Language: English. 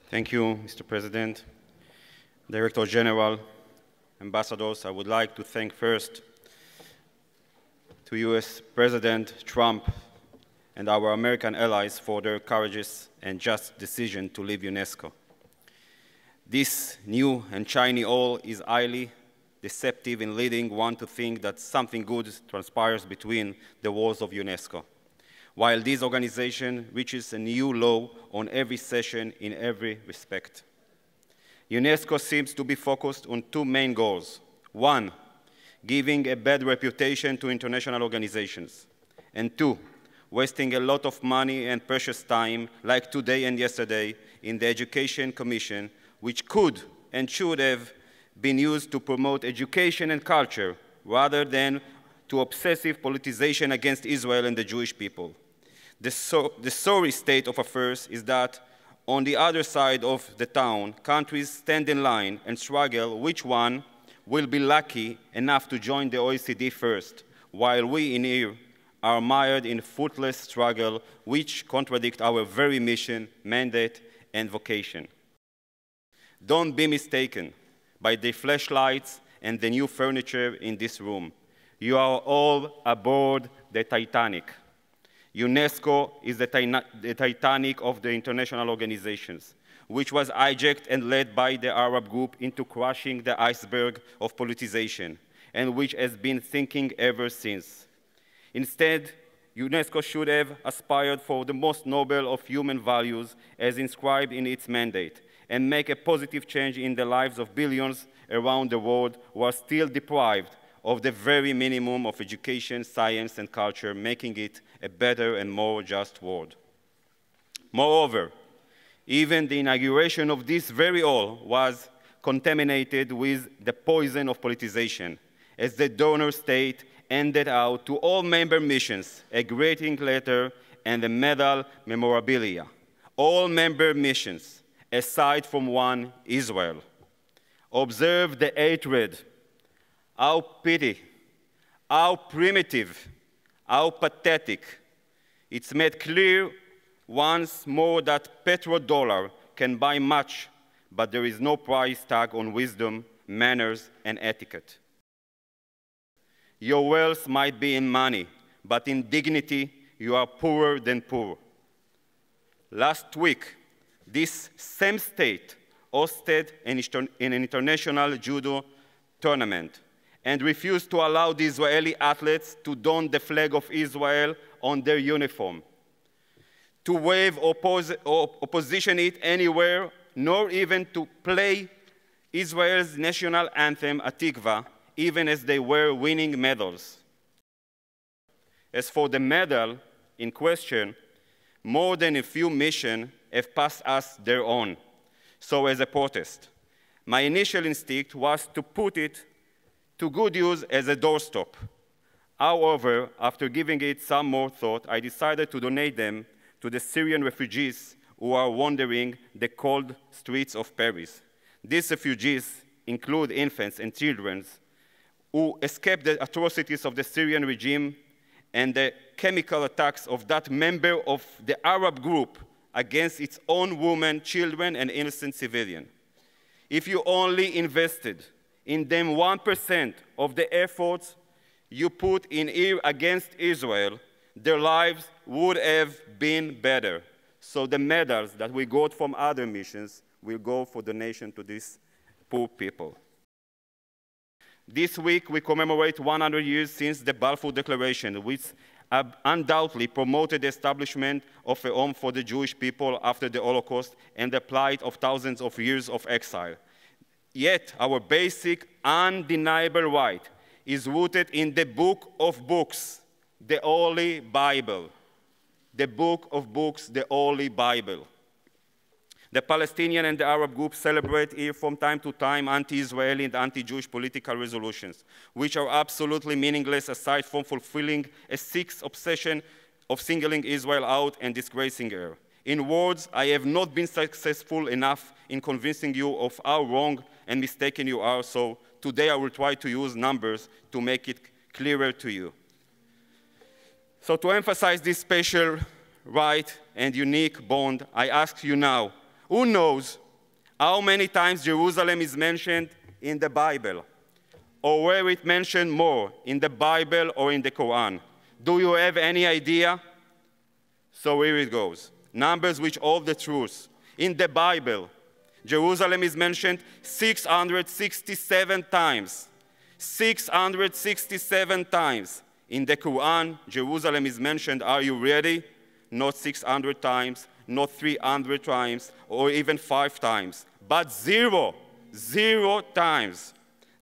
Thank you, Mr. President, Director General, Ambassadors. I would like to thank first to US President Trump and our American allies for their courageous and just decision to leave UNESCO. This new and shiny oil is highly deceptive in leading one to think that something good transpires between the walls of UNESCO, while this organization reaches a new low on every session in every respect. UNESCO seems to be focused on two main goals. One, giving a bad reputation to international organizations. And two, wasting a lot of money and precious time, like today and yesterday, in the Education Commission, which could and should have been used to promote education and culture, rather than to obsessive politicization against Israel and the Jewish people. The sorry state of affairs is that on the other side of the town, countries stand in line and struggle which one will be lucky enough to join the OECD first, while we in here are mired in fruitless struggle which contradict our very mission, mandate, and vocation. Don't be mistaken by the flashlights and the new furniture in this room. You are all aboard the Titanic. UNESCO is the Titanic of the international organizations, which was hijacked and led by the Arab group into crushing the iceberg of politicization, and which has been sinking ever since. Instead, UNESCO should have aspired for the most noble of human values as inscribed in its mandate, and make a positive change in the lives of billions around the world who are still deprived of the very minimum of education, science, and culture, making it a better and more just world. Moreover, even the inauguration of this very hall was contaminated with the poison of politicization, as the donor state handed out to all member missions a greeting letter and a medal memorabilia. All member missions, aside from one, Israel. Observe the hatred. How petty, how primitive, how pathetic. It's made clear once more that petrodollar can buy much, but there is no price tag on wisdom, manners, and etiquette. Your wealth might be in money, but in dignity, you are poorer than poor. Last week, this same state hosted an international judo tournament and refused to allow the Israeli athletes to don the flag of Israel on their uniform, to wave or position it anywhere, nor even to play Israel's national anthem, Atikva, even as they were winning medals. As for the medal in question, more than a few missions have passed us their own, so as a protest. My initial instinct was to put it to good use as a doorstop. However, after giving it some more thought, I decided to donate them to the Syrian refugees who are wandering the cold streets of Paris. These refugees include infants and children who escaped the atrocities of the Syrian regime and the chemical attacks of that member of the Arab group against its own women, children, and innocent civilians. If you only invested in them 1% of the efforts you put in here against Israel, their lives would have been better. So the medals that we got from other missions will go for donation to these poor people. This week, we commemorate 100 years since the Balfour Declaration, which undoubtedly promoted the establishment of a home for the Jewish people after the Holocaust and the plight of thousands of years of exile. Yet, our basic, undeniable right is rooted in the book of books, the Holy Bible. The book of books, the Holy Bible. The Palestinian and the Arab groups celebrate here from time to time anti-Israeli and anti-Jewish political resolutions, which are absolutely meaningless aside from fulfilling a sick obsession of singling Israel out and disgracing her. In words, I have not been successful enough in convincing you of how wrong and mistaken you are, so today I will try to use numbers to make it clearer to you. So to emphasize this special right and unique bond, I ask you now, Who knows how many times Jerusalem is mentioned in the Bible, or where it's mentioned more, in the Bible or in the Quran? Do you have any idea? So here it goes. Numbers which hold the truth. In the Bible, Jerusalem is mentioned 667 times. 667 times. In the Quran, Jerusalem is mentioned, are you ready? Not 600 times, not 300 times, or even 5 times, but 0 times.